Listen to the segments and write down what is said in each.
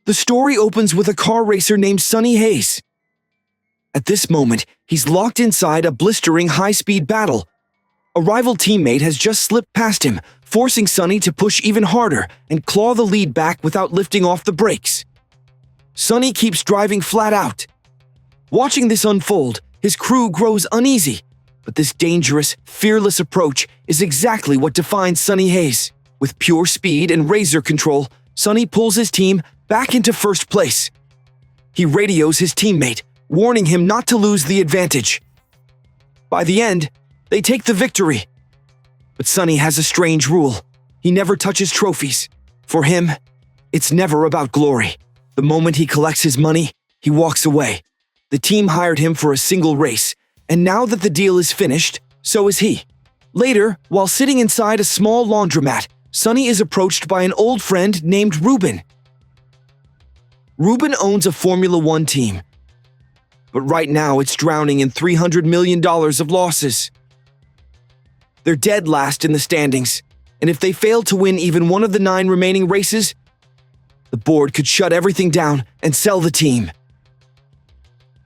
The story opens with a car racer named Sonny Hayes. At this moment, he's locked inside a blistering high-speed battle. A rival teammate has just slipped past him, forcing Sonny to push even harder and claw the lead back without lifting off the brakes. Sonny keeps driving flat out. Watching this unfold, his crew grows uneasy, but this dangerous, fearless approach is exactly what defines Sonny Hayes. With pure speed and razor control, Sonny pulls his team back into first place. He radios his teammate, warning him not to lose the advantage. By the end, they take the victory. But Sonny has a strange rule. He never touches trophies. For him, it's never about glory. The moment he collects his money, he walks away. The team hired him for a single race, and now that the deal is finished, so is he. Later, while sitting inside a small laundromat, Sonny is approached by an old friend named Ruben. Ruben owns a Formula One team, but right now it's drowning in $300 million of losses. They're dead last in the standings, and if they fail to win even one of the 9 remaining races, the board could shut everything down and sell the team.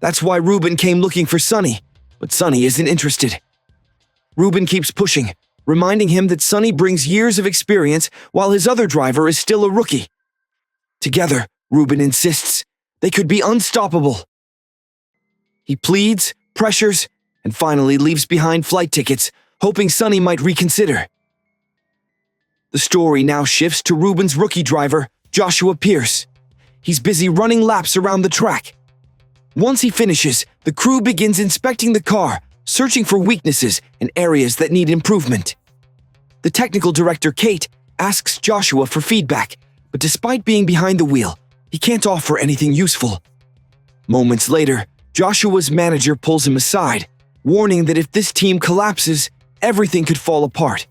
That's why Ruben came looking for Sonny, but Sonny isn't interested. Ruben keeps pushing, reminding him that Sonny brings years of experience while his other driver is still a rookie. Together, Ruben insists they could be unstoppable. He pleads, pressures, and finally leaves behind flight tickets, hoping Sonny might reconsider. The story now shifts to Ruben's rookie driver, Joshua Pierce. He's busy running laps around the track. Once he finishes, the crew begins inspecting the car, searching for weaknesses and areas that need improvement. The technical director, Kate, asks Joshua for feedback, but despite being behind the wheel, he can't offer anything useful. Moments later, Joshua's manager pulls him aside, warning that if this team collapses, everything could fall apart.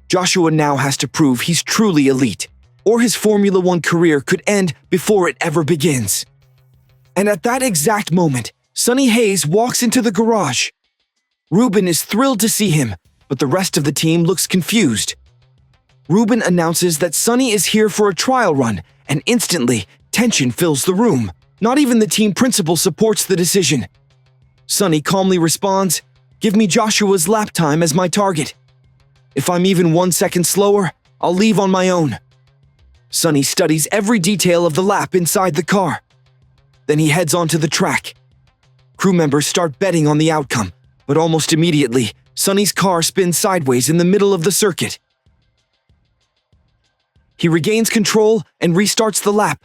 Joshua now has to prove he's truly elite, or his Formula One career could end before it ever begins. And at that exact moment, Sonny Hayes walks into the garage. Ruben is thrilled to see him, but the rest of the team looks confused. Ruben announces that Sonny is here for a trial run, and instantly, tension fills the room. Not even the team principal supports the decision. Sonny calmly responds, "Give me Joshua's lap time as my target. If I'm even 1 second slower, I'll leave on my own." Sonny studies every detail of the lap inside the car. Then he heads onto the track. Crew members start betting on the outcome, but almost immediately, Sonny's car spins sideways in the middle of the circuit. He regains control and restarts the lap.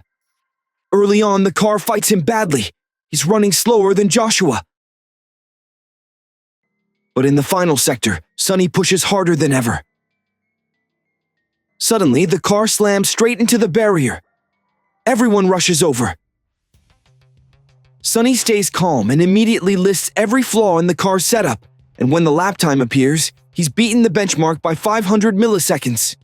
Early on, the car fights him badly. He's running slower than Joshua. But in the final sector, Sonny pushes harder than ever. Suddenly, the car slams straight into the barrier. Everyone rushes over. Sonny stays calm and immediately lists every flaw in the car's setup, and when the lap time appears, he's beaten the benchmark by 500 milliseconds.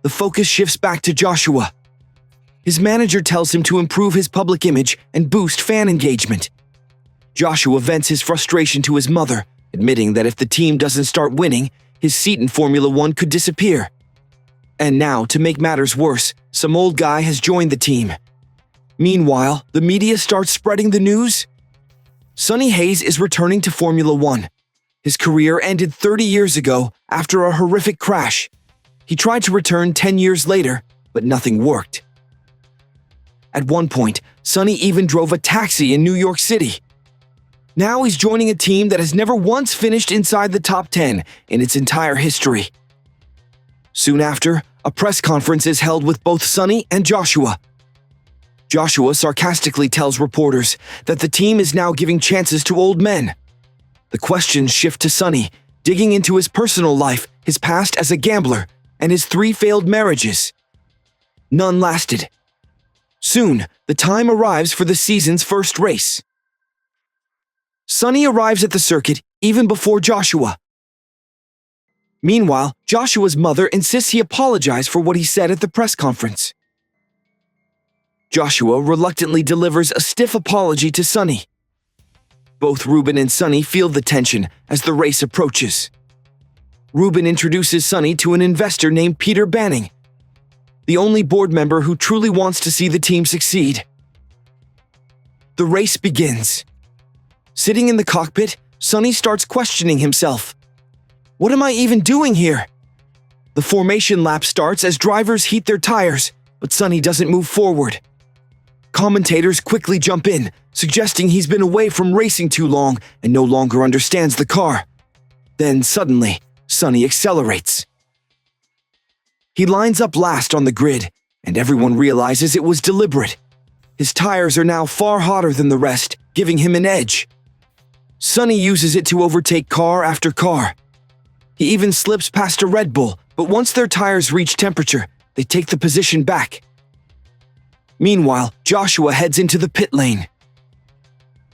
The focus shifts back to Joshua. His manager tells him to improve his public image and boost fan engagement. Joshua vents his frustration to his mother, admitting that if the team doesn't start winning, his seat in Formula One could disappear. And now, to make matters worse, some old guy has joined the team. Meanwhile, the media starts spreading the news. Sonny Hayes is returning to Formula One. His career ended 30 years ago after a horrific crash. He tried to return 10 years later, but nothing worked. At one point, Sonny even drove a taxi in New York City. Now he's joining a team that has never once finished inside the top 10 in its entire history. Soon after, a press conference is held with both Sonny and Joshua. Joshua sarcastically tells reporters that the team is now giving chances to old men. The questions shift to Sonny, digging into his personal life, his past as a gambler, and his 3 failed marriages. None lasted. Soon, the time arrives for the season's first race. Sonny arrives at the circuit even before Joshua. Meanwhile, Joshua's mother insists he apologize for what he said at the press conference. Joshua reluctantly delivers a stiff apology to Sonny. Both Ruben and Sonny feel the tension as the race approaches. Ruben introduces Sonny to an investor named Peter Banning. the only board member who truly wants to see the team succeed. The race begins. Sitting in the cockpit, Sonny starts questioning himself. What am I even doing here? The formation lap starts as drivers heat their tires, but Sonny doesn't move forward. Commentators quickly jump in, suggesting he's been away from racing too long and no longer understands the car. Then suddenly, Sonny accelerates. He lines up last on the grid, and everyone realizes it was deliberate. His tires are now far hotter than the rest, giving him an edge. Sonny uses it to overtake car after car. He even slips past a Red Bull, but once their tires reach temperature, they take the position back. Meanwhile, Joshua heads into the pit lane.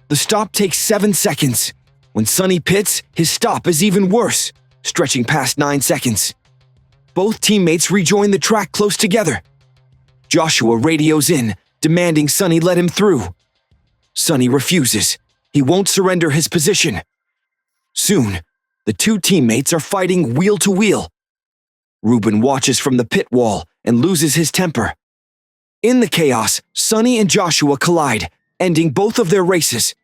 The stop takes 7 seconds. When Sonny pits, his stop is even worse, stretching past 9 seconds. Both teammates rejoin the track close together. Joshua radios in, demanding Sonny let him through. Sonny refuses. He won't surrender his position. Soon, the two teammates are fighting wheel to wheel. Ruben watches from the pit wall and loses his temper. In the chaos, Sonny and Joshua collide, ending both of their races.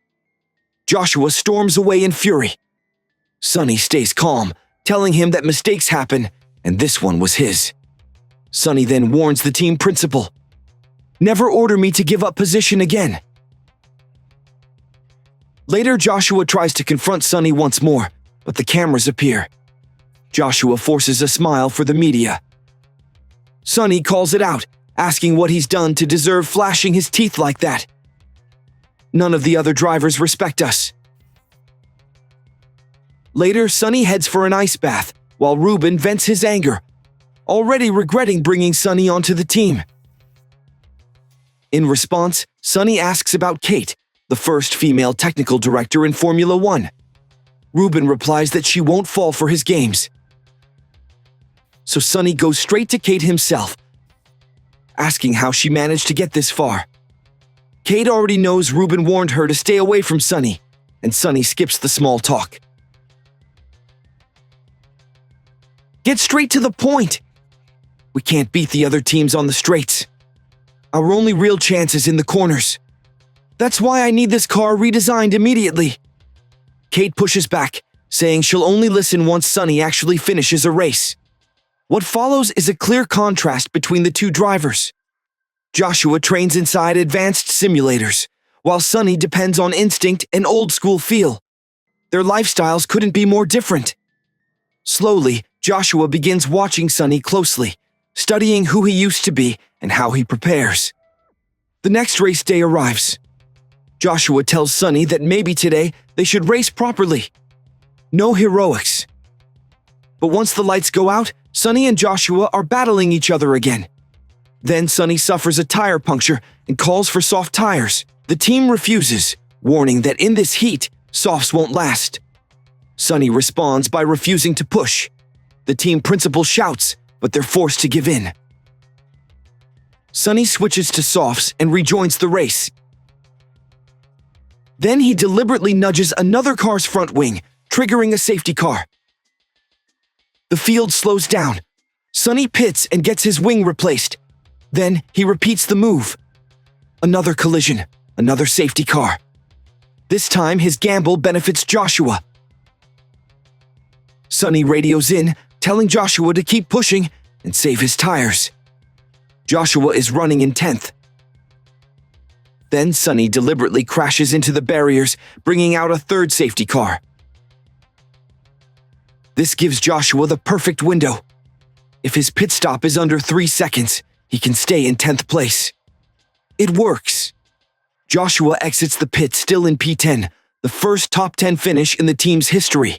Joshua storms away in fury. Sonny stays calm, telling him that mistakes happen, and this one was his. Sonny then warns the team principal. Never order me to give up position again. Later, Joshua tries to confront Sonny once more, but the cameras appear. Joshua forces a smile for the media. Sonny calls it out, asking what he's done to deserve flashing his teeth like that. None of the other drivers respect us. Later, Sonny heads for an ice bath, while Ruben vents his anger, already regretting bringing Sonny onto the team. In response, Sonny asks about Kate, the first female technical director in Formula One. Ruben replies that she won't fall for his games. So Sonny goes straight to Kate himself, asking how she managed to get this far. Kate already knows Ruben warned her to stay away from Sonny, and Sonny skips the small talk. Get straight to the point! We can't beat the other teams on the straights. Our only real chance is in the corners. That's why I need this car redesigned immediately. Kate pushes back, saying she'll only listen once Sonny actually finishes a race. What follows is a clear contrast between the two drivers. Joshua trains inside advanced simulators, while Sonny depends on instinct and old-school feel. Their lifestyles couldn't be more different. Slowly, Joshua begins watching Sonny closely, studying who he used to be and how he prepares. The next race day arrives. Joshua tells Sonny that maybe today they should race properly. No heroics. But once the lights go out, Sonny and Joshua are battling each other again. Then Sonny suffers a tire puncture and calls for soft tires. The team refuses, warning that in this heat, softs won't last. Sonny responds by refusing to push. The team principal shouts, but they're forced to give in. Sonny switches to softs and rejoins the race. Then he deliberately nudges another car's front wing, triggering a safety car. The field slows down. Sonny pits and gets his wing replaced. Then he repeats the move. Another collision, another safety car. This time his gamble benefits Joshua. Sonny radios in, telling Joshua to keep pushing and save his tires. Joshua is running in 10th. Then Sonny deliberately crashes into the barriers, bringing out a third safety car. This gives Joshua the perfect window. If his pit stop is under 3 seconds, he can stay in 10th place. It works. Joshua exits the pit still in P10, the first top 10 finish in the team's history.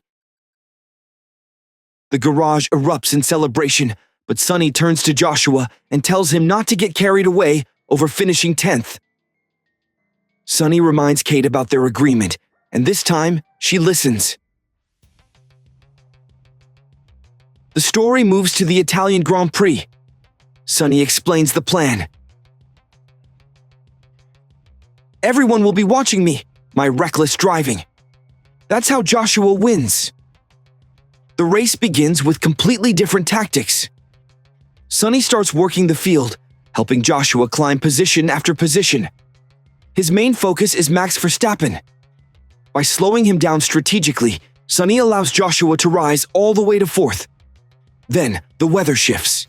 The garage erupts in celebration, but Sonny turns to Joshua and tells him not to get carried away over finishing 10th. Sonny reminds Kate about their agreement, and this time, she listens. The story moves to the Italian Grand Prix. Sonny explains the plan. Everyone will be watching me, my reckless driving. That's how Joshua wins. The race begins with completely different tactics. Sonny starts working the field, helping Joshua climb position after position. His main focus is Max Verstappen. By slowing him down strategically, Sonny allows Joshua to rise all the way to fourth. Then, the weather shifts.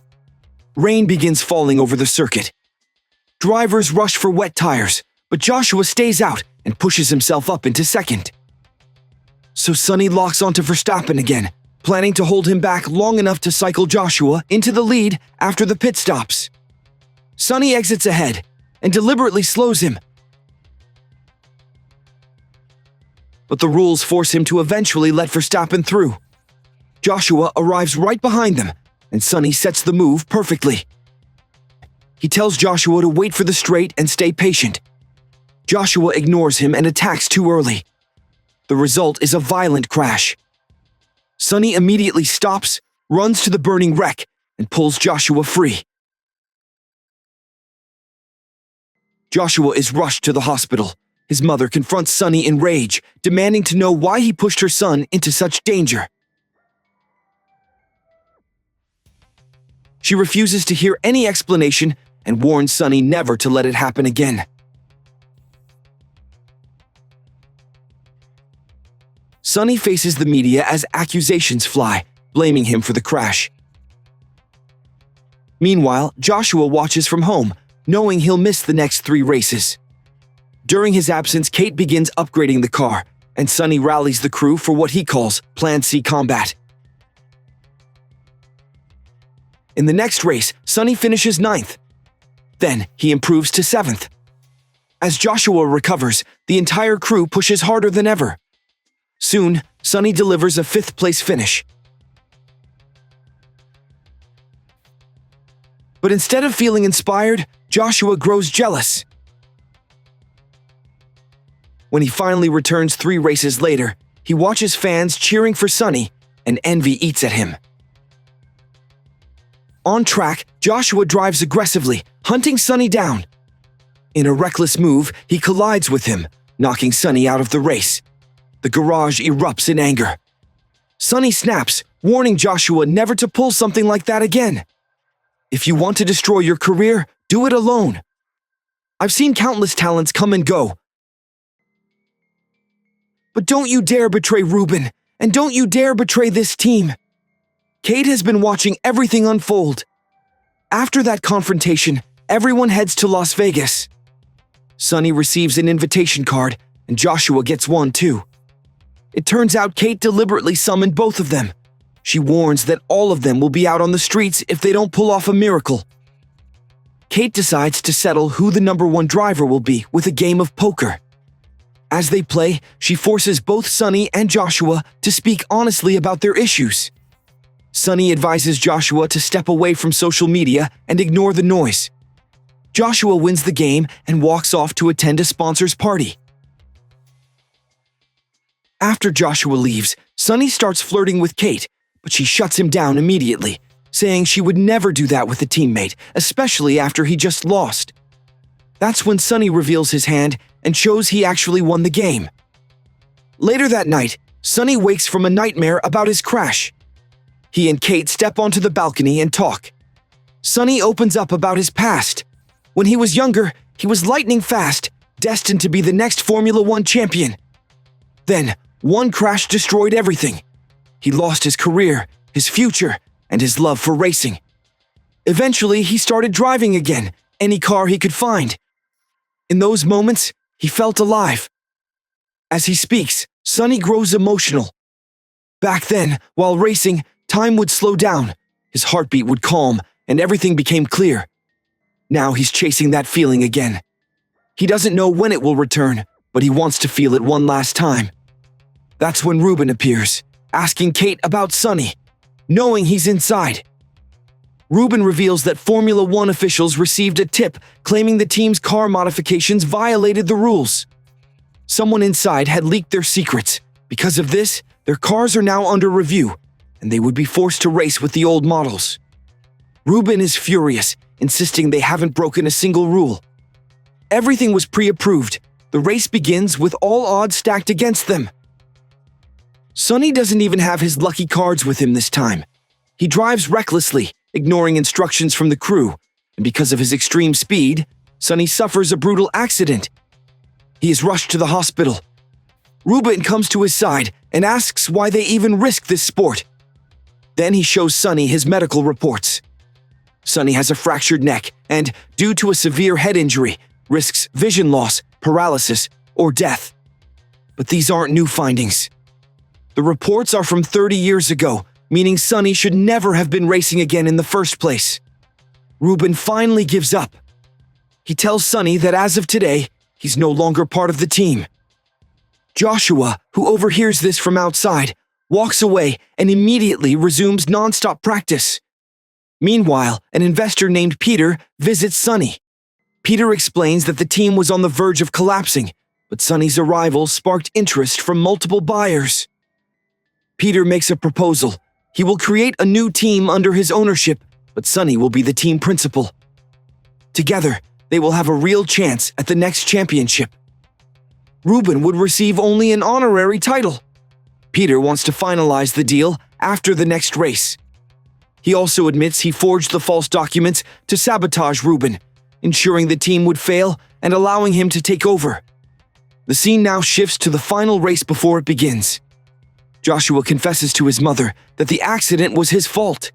Rain begins falling over the circuit. Drivers rush for wet tires, but Joshua stays out and pushes himself up into second. So Sonny locks onto Verstappen again, planning to hold him back long enough to cycle Joshua into the lead after the pit stops. Sonny exits ahead and deliberately slows him. But the rules force him to eventually let Verstappen through. Joshua arrives right behind them, and Sonny sets the move perfectly. He tells Joshua to wait for the straight and stay patient. Joshua ignores him and attacks too early. The result is a violent crash. Sonny immediately stops, runs to the burning wreck, and pulls Joshua free. Joshua is rushed to the hospital. His mother confronts Sonny in rage, demanding to know why he pushed her son into such danger. She refuses to hear any explanation and warns Sonny never to let it happen again. Sonny faces the media as accusations fly, blaming him for the crash. Meanwhile, Joshua watches from home, knowing he'll miss the next 3 races. During his absence, Kate begins upgrading the car, and Sonny rallies the crew for what he calls Plan C combat. In the next race, Sonny finishes 9th. Then he improves to 7th. As Joshua recovers, the entire crew pushes harder than ever. Soon, Sonny delivers a 5th-place finish. But instead of feeling inspired, Joshua grows jealous. When he finally returns 3 races later, he watches fans cheering for Sonny, and envy eats at him. On track, Joshua drives aggressively, hunting Sonny down. In a reckless move, he collides with him, knocking Sonny out of the race. The garage erupts in anger. Sonny snaps, warning Joshua never to pull something like that again. If you want to destroy your career, do it alone. I've seen countless talents come and go. But don't you dare betray Ruben, and don't you dare betray this team. Kate has been watching everything unfold. After that confrontation, everyone heads to Las Vegas. Sonny receives an invitation card, and Joshua gets one too. It turns out Kate deliberately summoned both of them. She warns that all of them will be out on the streets if they don't pull off a miracle. Kate decides to settle who the number 1 driver will be with a game of poker. As they play, she forces both Sonny and Joshua to speak honestly about their issues. Sonny advises Joshua to step away from social media and ignore the noise. Joshua wins the game and walks off to attend a sponsor's party. After Joshua leaves, Sonny starts flirting with Kate, but she shuts him down immediately, saying she would never do that with a teammate, especially after he just lost. That's when Sonny reveals his hand and shows he actually won the game. Later that night, Sonny wakes from a nightmare about his crash. He and Kate step onto the balcony and talk. Sonny opens up about his past. When he was younger, he was lightning fast, destined to be the next Formula 1 champion. Then, one crash destroyed everything. He lost his career, his future, and his love for racing. Eventually, he started driving again, any car he could find. In those moments, he felt alive. As he speaks, Sonny grows emotional. Back then, while racing, time would slow down, his heartbeat would calm, and everything became clear. Now he's chasing that feeling again. He doesn't know when it will return, but he wants to feel it one last time. That's when Ruben appears, asking Kate about Sonny, knowing he's inside. Ruben reveals that Formula 1 officials received a tip claiming the team's car modifications violated the rules. Someone inside had leaked their secrets. Because of this, their cars are now under review, and they would be forced to race with the old models. Ruben is furious, insisting they haven't broken a single rule. Everything was pre-approved. The race begins with all odds stacked against them. Sonny doesn't even have his lucky cards with him this time. He drives recklessly, ignoring instructions from the crew, and because of his extreme speed, Sonny suffers a brutal accident. He is rushed to the hospital. Ruben comes to his side and asks why they even risk this sport. Then he shows Sonny his medical reports. Sonny has a fractured neck and, due to a severe head injury, risks vision loss, paralysis, or death. But these aren't new findings. The reports are from 30 years ago, meaning Sonny should never have been racing again in the first place. Ruben finally gives up. He tells Sonny that as of today, he's no longer part of the team. Joshua, who overhears this from outside, walks away and immediately resumes non-stop practice. Meanwhile, an investor named Peter visits Sonny. Peter explains that the team was on the verge of collapsing, but Sonny's arrival sparked interest from multiple buyers. Peter makes a proposal. He will create a new team under his ownership, but Sonny will be the team principal. Together, they will have a real chance at the next championship. Ruben would receive only an honorary title. Peter wants to finalize the deal after the next race. He also admits he forged the false documents to sabotage Ruben, ensuring the team would fail and allowing him to take over. The scene now shifts to the final race before it begins. Joshua confesses to his mother that the accident was his fault.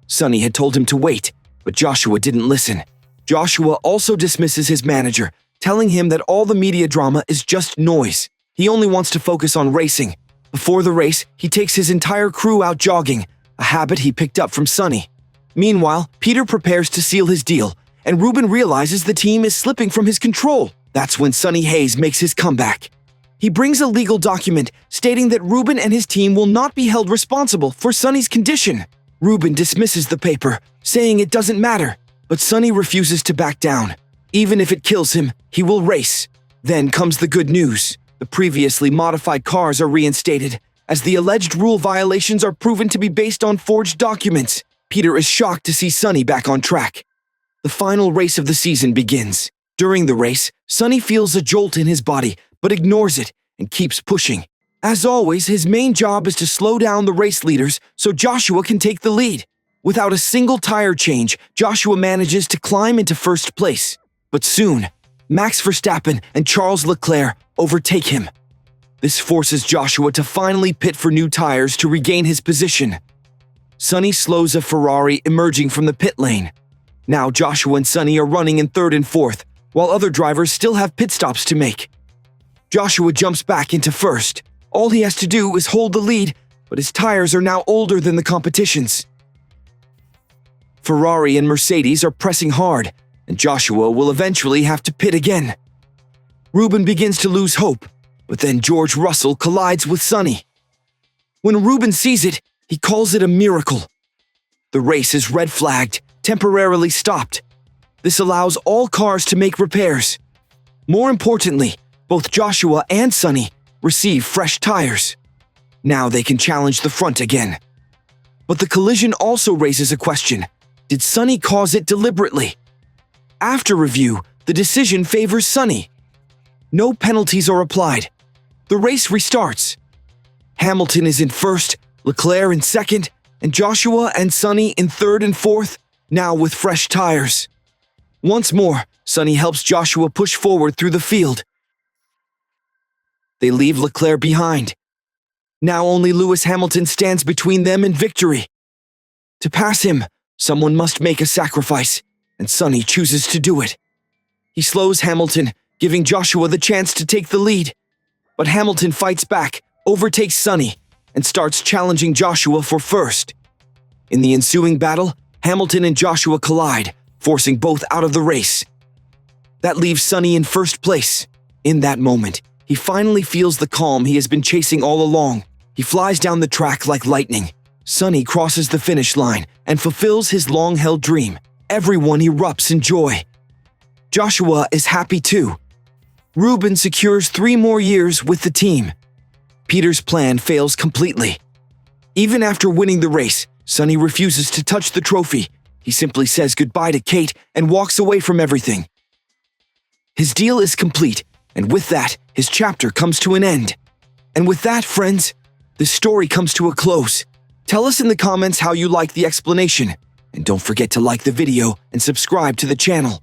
Sonny had told him to wait, but Joshua didn't listen. Joshua also dismisses his manager, telling him that all the media drama is just noise. He only wants to focus on racing. Before the race, he takes his entire crew out jogging, a habit he picked up from Sonny. Meanwhile, Peter prepares to seal his deal, and Ruben realizes the team is slipping from his control. That's when Sonny Hayes makes his comeback. He brings a legal document stating that Ruben and his team will not be held responsible for Sonny's condition. Ruben dismisses the paper, saying it doesn't matter, but Sonny refuses to back down. Even if it kills him, he will race. Then comes the good news. The previously modified cars are reinstated, as the alleged rule violations are proven to be based on forged documents. Peter is shocked to see Sonny back on track. The final race of the season begins. During the race, Sonny feels a jolt in his body, but ignores it and keeps pushing. As always, his main job is to slow down the race leaders so Joshua can take the lead. Without a single tire change, Joshua manages to climb into first place. But soon, Max Verstappen and Charles Leclerc overtake him. This forces Joshua to finally pit for new tires to regain his position. Sonny slows a Ferrari emerging from the pit lane. Now Joshua and Sonny are running in third and fourth, while other drivers still have pit stops to make. Joshua jumps back into first. All he has to do is hold the lead, but his tires are now older than the competition's. Ferrari and Mercedes are pressing hard, and Joshua will eventually have to pit again. Ruben begins to lose hope, but then George Russell collides with Sonny. When Ruben sees it, he calls it a miracle. The race is red flagged, temporarily stopped. This allows all cars to make repairs. More importantly, both Joshua and Sonny receive fresh tires. Now they can challenge the front again. But the collision also raises a question. Did Sonny cause it deliberately? After review, the decision favors Sonny. No penalties are applied. The race restarts. Hamilton is in first, Leclerc in second, and Joshua and Sonny in third and fourth, now with fresh tires. Once more, Sonny helps Joshua push forward through the field. They leave Leclerc behind. Now only Lewis Hamilton stands between them and victory. To pass him, someone must make a sacrifice, and Sonny chooses to do it. He slows Hamilton, giving Joshua the chance to take the lead. But Hamilton fights back, overtakes Sonny, and starts challenging Joshua for first. In the ensuing battle, Hamilton and Joshua collide, forcing both out of the race. That leaves Sonny in first place. In that moment, he finally feels the calm he has been chasing all along. He flies down the track like lightning. Sonny crosses the finish line and fulfills his long-held dream. Everyone erupts in joy. Joshua is happy too. Ruben secures 3 more years with the team. Peter's plan fails completely. Even after winning the race, Sonny refuses to touch the trophy. He simply says goodbye to Kate and walks away from everything. His deal is complete, and with that, his chapter comes to an end. And with that, friends, this story comes to a close. Tell us in the comments how you liked the explanation, And don't forget to like the video and subscribe to the channel.